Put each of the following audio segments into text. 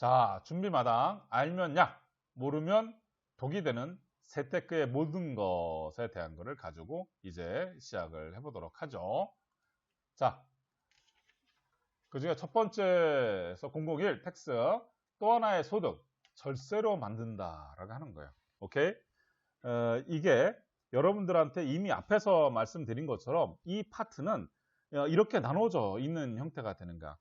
자, 준비마당. 알면 약, 모르면 독이 되는 재테크의 모든 것에 대한 거를 가지고 이제 시작을 해보도록 하죠. 자, 그 중에 첫 번째에서 001 텍스, 또 하나의 소득, 절세로 만든다라고 하는 거예요. 오케이? 이게 여러분들한테 이미 앞에서 말씀드린 것처럼 이 파트는 이렇게 나눠져 있는 형태가 되는 거야.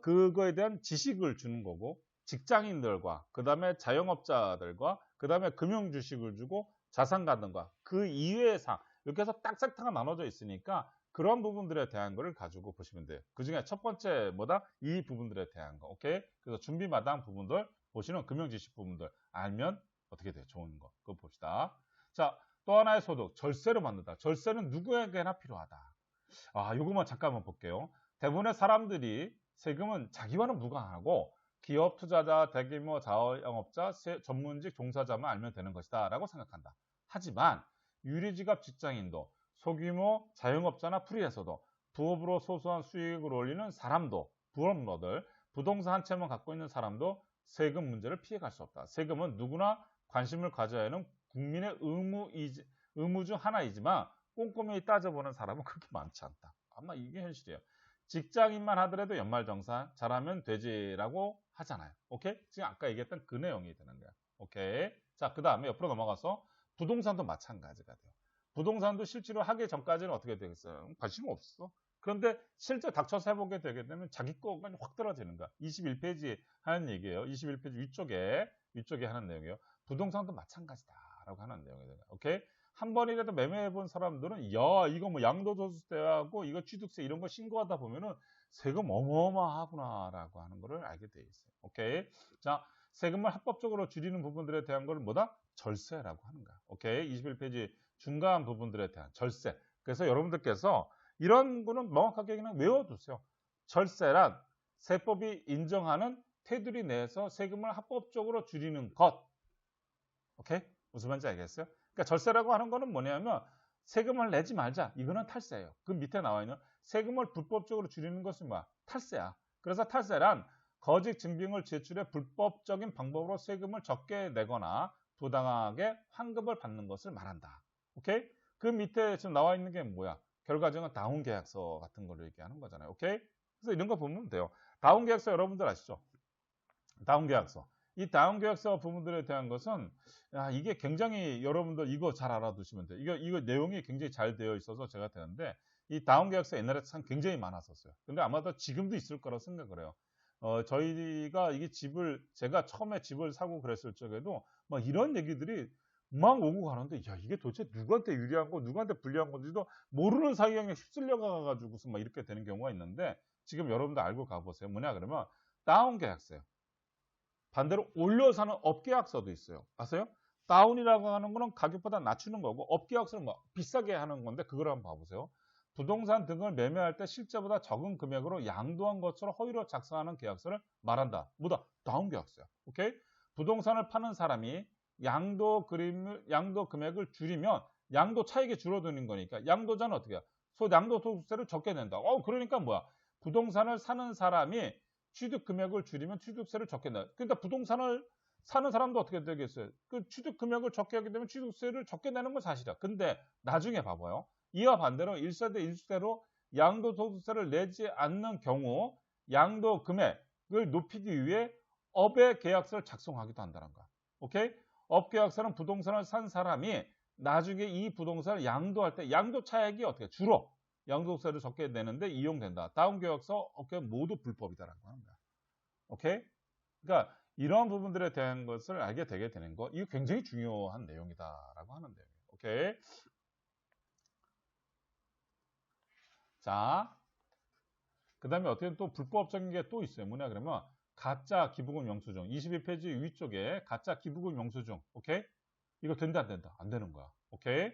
그거에 대한 지식을 주는 거고, 직장인들과 그 다음에 자영업자들과 그 다음에 금융주식을 주고 자산가등과 그 이외의 상 이렇게 해서 딱 섹터가 나눠져 있으니까 그런 부분들에 대한 거를 가지고 보시면 돼요. 그 중에 첫 번째 뭐다? 이 부분들에 대한 거. 오케이? 그래서 준비마당 부분들 보시는 금융지식 부분들 알면 어떻게 돼요? 좋은 거. 그거 봅시다. 자, 또 하나의 소득, 절세를 만든다. 절세는 누구에게나 필요하다. 요것만 잠깐만 볼게요. 대부분의 사람들이 세금은 자기와는 무관하고 기업 투자자, 대규모 자영업자, 전문직 종사자만 알면 되는 것이다 라고 생각한다. 하지만 유리지갑 직장인도 소규모 자영업자나 프리랜서도 부업으로 소소한 수익을 올리는 사람도 부업러들 부동산 한 채만 갖고 있는 사람도 세금 문제를 피해갈 수 없다. 세금은 누구나 관심을 가져야 하는 국민의 의무 중 하나이지만 꼼꼼히 따져보는 사람은 그렇게 많지 않다. 아마 이게 현실이에요. 직장인만 하더라도 연말정산 잘하면 되지라고 하잖아요. 오케이? 지금 아까 얘기했던 그 내용이 되는 거야. 오케이? 자, 그 다음에 옆으로 넘어가서 부동산도 마찬가지가 돼요. 부동산도 실제로 하기 전까지는 어떻게 되겠어요? 관심 없어. 그런데 실제 닥쳐서 해보게 되게 되면 자기 거가 확 떨어지는 거야. 21페이지 하는 얘기예요. 21페이지 위쪽에 하는 내용이에요. 부동산도 마찬가지다라고 하는 내용이에요. 오케이? 한 번이라도 매매해본 사람들은 야 이거 뭐 양도소득세하고 이거 취득세 이런 거 신고하다 보면은 세금 어마어마하구나라고 하는 거를 알게 돼 있어요. 오케이? 자, 세금을 합법적으로 줄이는 부분들에 대한 걸 뭐다? 절세라고 하는 거야. 오케이? 21페이지 중간 부분들에 대한 절세. 그래서 여러분들께서 이런 거는 명확하게 그냥 외워두세요. 절세란 세법이 인정하는 테두리 내에서 세금을 합법적으로 줄이는 것. 오케이? 무슨 말인지 알겠어요? 그러니까 절세라고 하는 거는 뭐냐면 세금을 내지 말자. 이거는 탈세예요. 그 밑에 나와 있는 세금을 불법적으로 줄이는 것은 뭐야? 탈세야. 그래서 탈세란 거짓 증빙을 제출해 불법적인 방법으로 세금을 적게 내거나 부당하게 환급을 받는 것을 말한다. 오케이? 그 밑에 지금 나와 있는 게 뭐야? 결과적인 다운 계약서 같은 거를 얘기하는 거잖아요. 오케이? 그래서 이런 거 보면 돼요. 다운 계약서 여러분들 아시죠? 다운 계약서. 이 다운 계약서 부분들에 대한 것은 이게 굉장히 여러분들 이거 잘 알아두시면 돼요. 이거 내용이 굉장히 잘 되어 있어서 제가 되는데 이 다운 계약서 옛날에 참 굉장히 많았었어요. 근데 아마도 지금도 있을 거라고 생각을 해요. 저희가 이게 제가 처음에 집을 사고 그랬을 적에도 막 이런 얘기들이 막 오고 가는데 야 이게 도대체 누구한테 유리한 거 누구한테 불리한 건지도 모르는 사이에 그냥 휩쓸려 가가지고서 막 이렇게 되는 경우가 있는데 지금 여러분들 알고 가보세요. 뭐냐 그러면 다운 계약서예요. 반대로 올려 사는 업계약서도 있어요. 아세요? 다운이라고 하는 거는 가격보다 낮추는 거고 업계약서는 뭐 비싸게 하는 건데 그걸 한번 봐보세요. 부동산 등을 매매할 때 실제보다 적은 금액으로 양도한 것처럼 허위로 작성하는 계약서를 말한다. 뭐다? 다운 계약서야. 오케이? 부동산을 파는 사람이 양도 금액을 줄이면 양도 차익이 줄어드는 거니까 양도자는 어떻게 해요? 양도소득세를 적게 낸다. 그러니까 뭐야? 부동산을 사는 사람이 취득 금액을 줄이면 취득세를 적게 내. 그러니까 부동산을 사는 사람도 어떻게 되겠어요? 그 취득 금액을 적게 하게 되면 취득세를 적게 내는 건 사실이야. 근데 나중에 봐봐요. 이와 반대로 1세대 1세대로 양도소득세를 내지 않는 경우 양도 금액을 높이기 위해 업의 계약서를 작성하기도 한다는 거야. 오케이? 업 계약서는 부동산을 산 사람이 나중에 이 부동산을 양도할 때 양도 차액이 어떻게 줄어? 양도세를 적게 내는데 이용된다. 다운 계약서 업계 모두 불법이다라고 하는 거야. 오케이? 그러니까 이러한 부분들에 대한 것을 알게 되게 되는 거, 이거 굉장히 중요한 내용이다라고 하는 내용이에요. 오케이? 자, 그 다음에 어떻게 또 불법적인 게 또 있어요. 뭐냐 그러면 가짜 기부금 영수증 22페이지 위쪽에 가짜 기부금 영수증. 오케이? 이거 된다 안 된다? 안 되는 거야. 오케이?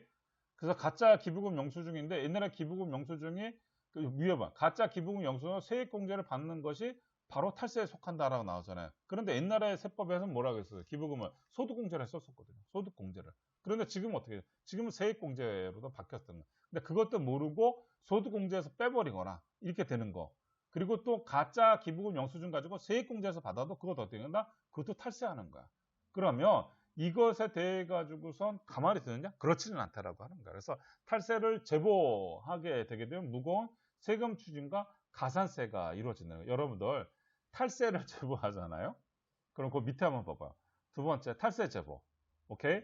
그래서 가짜 기부금 영수증인데 옛날에 기부금 영수증이 위에 봐. 가짜 기부금 영수증은 세액공제를 받는 것이 바로 탈세에 속한다라고 나오잖아요. 그런데 옛날에 세법에서는 뭐라고 했어요? 기부금을 소득공제를 했었거든요. 소득공제를. 그런데 지금 어떻게 해요? 지금은 세액공제로도 바뀌었던 거예요. 근데 그것도 모르고 소득공제에서 빼버리거나 이렇게 되는 거. 그리고 또 가짜 기부금 영수증 가지고 세액공제에서 받아도 그것도 어떻게 된다? 그것도 탈세하는 거야. 그러면 이것에 대해 가지고선 가만히 두느냐? 그렇지는 않다라고 하는 거야. 그래서 탈세를 제보하게 되게 되면 무거운 세금 추징과 가산세가 이루어지는 거예요. 여러분들 탈세를 제보하잖아요. 그럼 그 밑에 한번 봐봐요. 두 번째 탈세 제보. 오케이?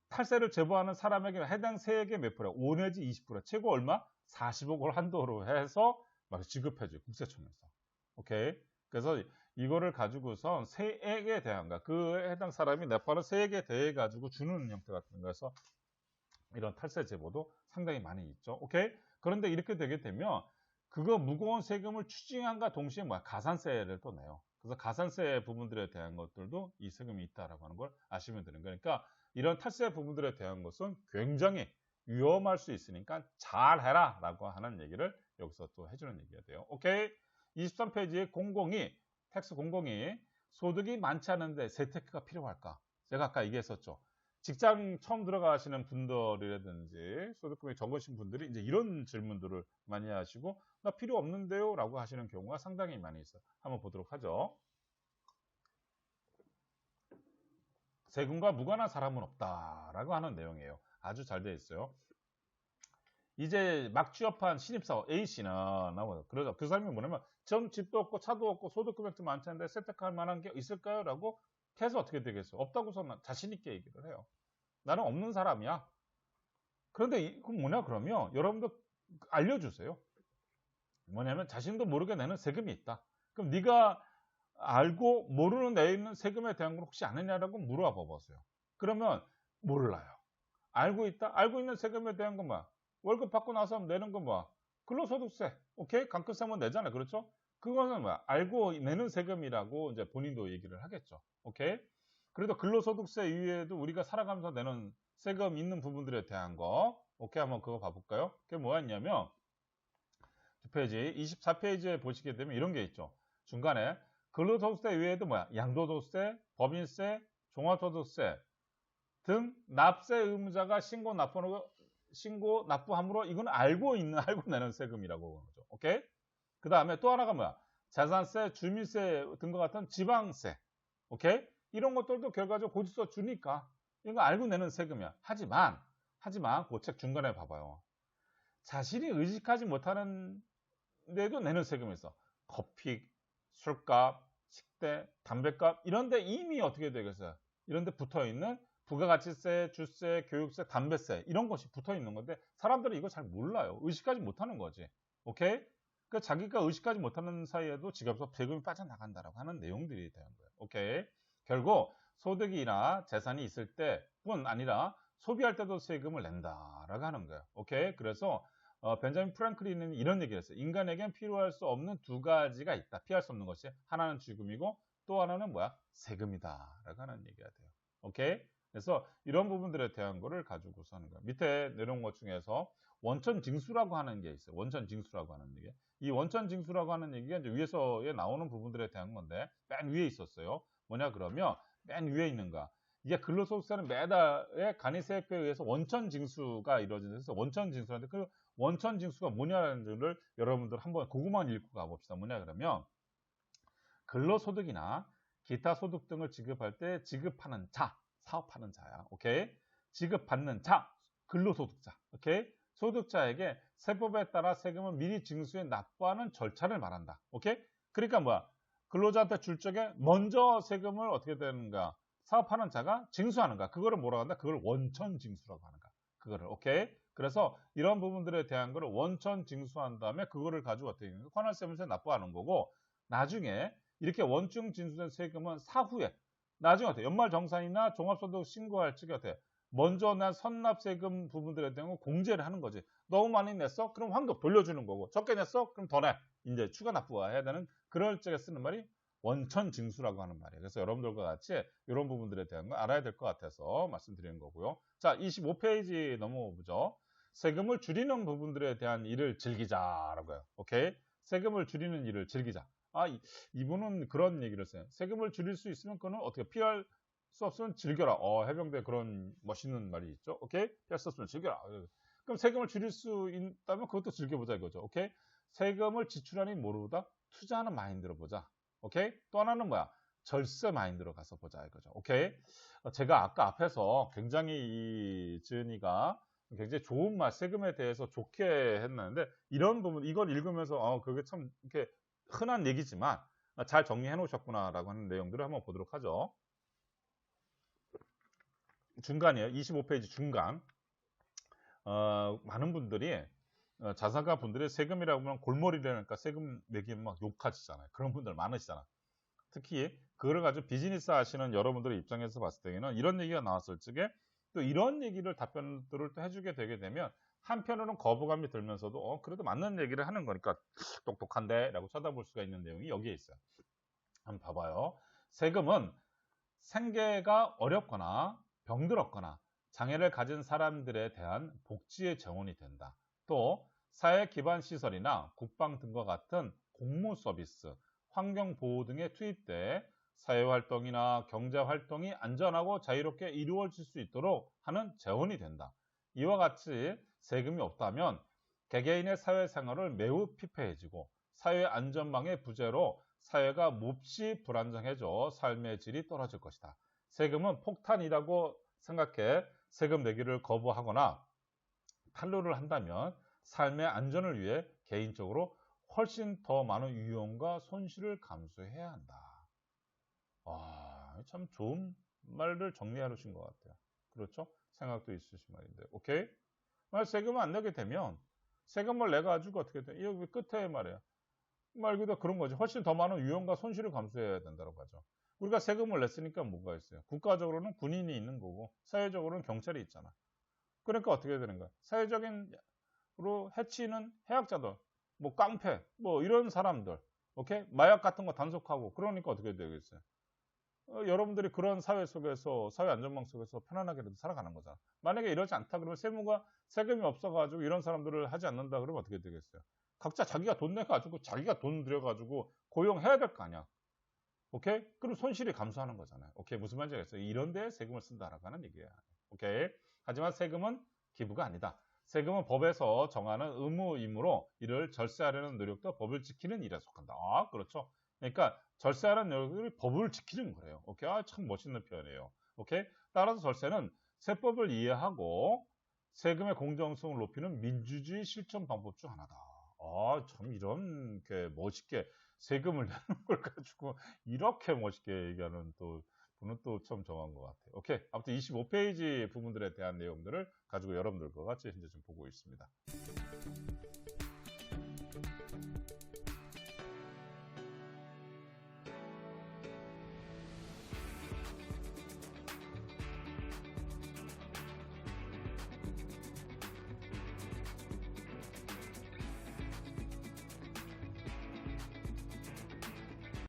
탈세를 제보하는 사람에게 해당 세액의 몇 프로? 5 내지 20%. 최고 얼마? 40억을 한도로 해서 막 지급해줘요. 국세청에서. 오케이? 그래서 이거를 가지고선 세액에 대한 그 해당 사람이 납부하는 세액에 대해 가지고 주는 형태 같은 거여서 이런 탈세 제보도 상당히 많이 있죠. 오케이? 그런데 이렇게 되게 되면 그거 무거운 세금을 추징함과 동시에 뭐야? 가산세를 또 내요. 그래서 가산세 부분들에 대한 것들도 이 세금이 있다라고 하는 걸 아시면 되는 거니까 그러니까 이런 탈세 부분들에 대한 것은 굉장히 위험할 수 있으니까 잘 해라 라고 하는 얘기를 여기서 또 해주는 얘기가 돼요. 오케이? 23페이지에 002, 텍스 002 소득이 많지 않은데 재테크가 필요할까? 제가 아까 얘기했었죠. 직장 처음 들어가시는 분들이라든지 소득금이 적으신 분들이 이제 이런 질문들을 많이 하시고 나 필요 없는데요 라고 하시는 경우가 상당히 많이 있어요. 한번 보도록 하죠. 세금과 무관한 사람은 없다라고 하는 내용이에요. 아주 잘 되어 있어요. 이제 막 취업한 신입사원 A씨는 나와요. 그러죠. 그 사람이 뭐냐면 전 집도 없고 차도 없고 소득 금액도 많지 않은데 세탁할 만한 게 있을까요? 라고 해서 어떻게 되겠어요? 없다고서는 자신 있게 얘기를 해요. 나는 없는 사람이야. 그런데 이건 뭐냐 그러면 여러분도 알려주세요. 뭐냐면 자신도 모르게 내는 세금이 있다. 그럼 네가 알고 모르는 내는 세금에 대한 걸 혹시 아느냐라고 물어봐 보세요. 그러면 몰라요. 알고 있다? 알고 있는 세금에 대한 건 뭐야? 월급 받고 나서 내는 건 뭐야? 근로소득세. 오케이? 강크세면 내잖아. 그렇죠? 그거는 뭐야? 알고 내는 세금이라고 이제 본인도 얘기를 하겠죠. 오케이? 그래도 근로소득세 이외에도 우리가 살아가면서 내는 세금 있는 부분들에 대한 거. 오케이? 한번 그거 봐볼까요? 그게 뭐였냐면 두 페이지, 24페이지에 보시게 되면 이런 게 있죠. 중간에 근로소득세 이외에도 뭐야? 양도소득세, 법인세, 종합소득세 등 납세 의무자가 신고 납부함으로 이건 알고 내는 세금이라고 하는 거죠. 오케이? 그 다음에 또 하나가 뭐야? 재산세, 주민세 등과 같은 지방세. 오케이? 이런 것들도 결과적으로 고지서 주니까 이거 알고 내는 세금이야. 하지만 그 책 중간에 봐봐요. 자신이 의식하지 못하는 데도 내는 세금이 있어. 커피, 술값, 식대, 담배값 이런 데 이미 어떻게 되겠어요? 이런 데 붙어 있는 부가가치세, 주세, 교육세, 담배세 이런 것이 붙어 있는 건데 사람들은 이거 잘 몰라요. 의식하지 못하는 거지. 오케이? 그러니까 자기가 의식하지 못하는 사이에도 지갑에서 세금이 빠져나간다라고 하는 내용들이 되는 거예요. 오케이? 결국 소득이나 재산이 있을 때뿐 아니라 소비할 때도 세금을 낸다라고 하는 거예요. 오케이? 그래서 벤자민 프랑클린은 이런 얘기를 했어요. 인간에겐 필요할 수 없는 두 가지가 있다. 피할 수 없는 것이 하나는 죽음이고 또 하나는 뭐야? 세금이다라고 하는 얘기가 돼요. 오케이? 그래서 이런 부분들에 대한 거를 가지고서 하는 거예요. 밑에 내려온 것 중에서 원천징수라고 하는 게 있어요. 원천징수라고 하는 얘기. 이 원천징수라고 하는 얘기가 이제 위에서에 나오는 부분들에 대한 건데 맨 위에 있었어요. 뭐냐 그러면 맨 위에 있는가? 이게 근로소득세는 매달의 간이세액에 의해서 원천징수가 이루어지면서 원천징수인데 그 원천징수가 뭐냐를 여러분들 한번 그것만 읽고 가봅시다. 뭐냐 그러면 근로소득이나 기타 소득 등을 지급할 때 지급하는 자, 사업하는 자야. 오케이? 지급받는 자, 근로소득자. 오케이? 소득자에게 세법에 따라 세금을 미리 징수해 납부하는 절차를 말한다. 오케이? 그러니까 뭐야? 근로자한테 줄 적에 먼저 세금을 어떻게 되는가? 사업하는 자가 징수하는가? 그거를 뭐라고 한다? 그걸 원천 징수라고 하는가? 그거를 오케이? 그래서 이런 부분들에 대한 거를 원천 징수한 다음에 그거를 가지고 어떻게 되는 관할세무서에 납부하는 거고 나중에 이렇게 원천 징수된 세금은 사후에 나중에 어때? 연말정산이나 종합소득 신고할 적에 어때? 먼저 난 선납세금 부분들에 대한 거 공제를 하는 거지. 너무 많이 냈어? 그럼 환급 돌려주는 거고 적게 냈어? 그럼 더 내. 이제 추가 납부가 해야 되는 그럴 적에 쓰는 말이 원천징수라고 하는 말이에요. 그래서 여러분들과 같이 이런 부분들에 대한 거 알아야 될 것 같아서 말씀드리는 거고요. 자, 25페이지 넘어보죠. 세금을 줄이는 부분들에 대한 일을 즐기자라고 해요. 오케이? 세금을 줄이는 일을 즐기자. 이분은 그런 얘기를 했어요. 세금을 줄일 수 있으면 그거는 어떻게 피할 수 없으면 즐겨라. 해병대 그런 멋있는 말이 있죠. 오케이? 피할 수 없으면 즐겨라. 그럼 세금을 줄일 수 있다면 그것도 즐겨보자 이거죠. 오케이? 세금을 지출하니 모르다 투자하는 마인드로 보자. 오케이? 또 하나는 뭐야? 절세 마인드로 가서 보자 이거죠. 오케이? 제가 아까 앞에서 굉장히 이 지은이가 굉장히 좋은 말, 세금에 대해서 좋게 했는데 이런 부분, 이걸 읽으면서 그게 참 이렇게 흔한 얘기지만 잘 정리해 놓으셨구나라고 하는 내용들을 한번 보도록 하죠. 중간이에요. 25페이지 중간. 많은 분들이 자산가 분들이 세금이라고 하면 골머리라니까 세금 내기면 막 욕하시잖아요. 그런 분들 많으시잖아요. 특히 그걸 가지고 비즈니스 하시는 여러분들의 입장에서 봤을 때는 이런 얘기가 나왔을 적에 또 이런 얘기를 답변들을 또 해주게 되게 되면 한편으로는 거부감이 들면서도 그래도 맞는 얘기를 하는 거니까 똑똑한데 라고 쳐다볼 수가 있는 내용이 여기에 있어요. 한번 봐봐요. 세금은 생계가 어렵거나 병들었거나 장애를 가진 사람들에 대한 복지의 재원이 된다. 또 사회 기반 시설이나 국방 등과 같은 공무 서비스, 환경 보호 등에 투입돼 사회 활동이나 경제 활동이 안전하고 자유롭게 이루어질 수 있도록 하는 재원이 된다. 이와 같이 세금이 없다면 개개인의 사회생활을 매우 피폐해지고 사회 안전망의 부재로 사회가 몹시 불안정해져 삶의 질이 떨어질 것이다. 세금은 폭탄이라고 생각해 세금 내기를 거부하거나 탈루를 한다면 삶의 안전을 위해 개인적으로 훨씬 더 많은 위험과 손실을 감수해야 한다. 참 좋은 말을 정리해 놓으신 것 같아요. 그렇죠? 생각도 있으신 말인데. 오케이? 만약 세금을 안 내게 되면 세금을 내 가지고 어떻게 돼? 여기 끝에 말이야. 말 그대로 그런 거지. 훨씬 더 많은 위험과 손실을 감수해야 된다고 하죠. 우리가 세금을 냈으니까 뭐가 있어요? 국가적으로는 군인이 있는 거고 사회적으로는 경찰이 있잖아. 그러니까 어떻게 되는 거야? 사회적인으로 해치는 해약자들, 뭐 깡패, 뭐 이런 사람들, 오케이? 마약 같은 거 단속하고 그러니까 어떻게 되겠어요? 여러분들이 그런 사회 속에서 사회 안전망 속에서 편안하게라도 살아가는 거잖아. 만약에 이러지 않다 그러면 세금이 없어가지고 이런 사람들을 하지 않는다 그러면 어떻게 되겠어요? 각자 자기가 돈 내가지고 자기가 돈 들여가지고 고용해야 될 거 아니야. 오케이? 그럼 손실이 감소하는 거잖아요. 오케이? 무슨 말인지 알겠어요? 이런 데에 세금을 쓴다라고 하는 얘기야. 오케이? 하지만 세금은 기부가 아니다. 세금은 법에서 정하는 의무이므로 이를 절세하려는 노력도 법을 지키는 일에 속한다. 그렇죠. 그러니까 절세하는 노력이 법을 지키는 거래요. 오케이? 참 멋있는 표현이에요. 오케이? 따라서 절세는 세법을 이해하고 세금의 공정성을 높이는 민주주의 실천 방법 중 하나다. 참 이렇게 멋있게 세금을 내는 걸 가지고 이렇게 멋있게 얘기하는 또 분은 또 참 정한 것 같아요. 오케이. 아무튼 25페이지 부분들에 대한 내용들을 가지고 여러분들과 같이 현재 좀 보고 있습니다.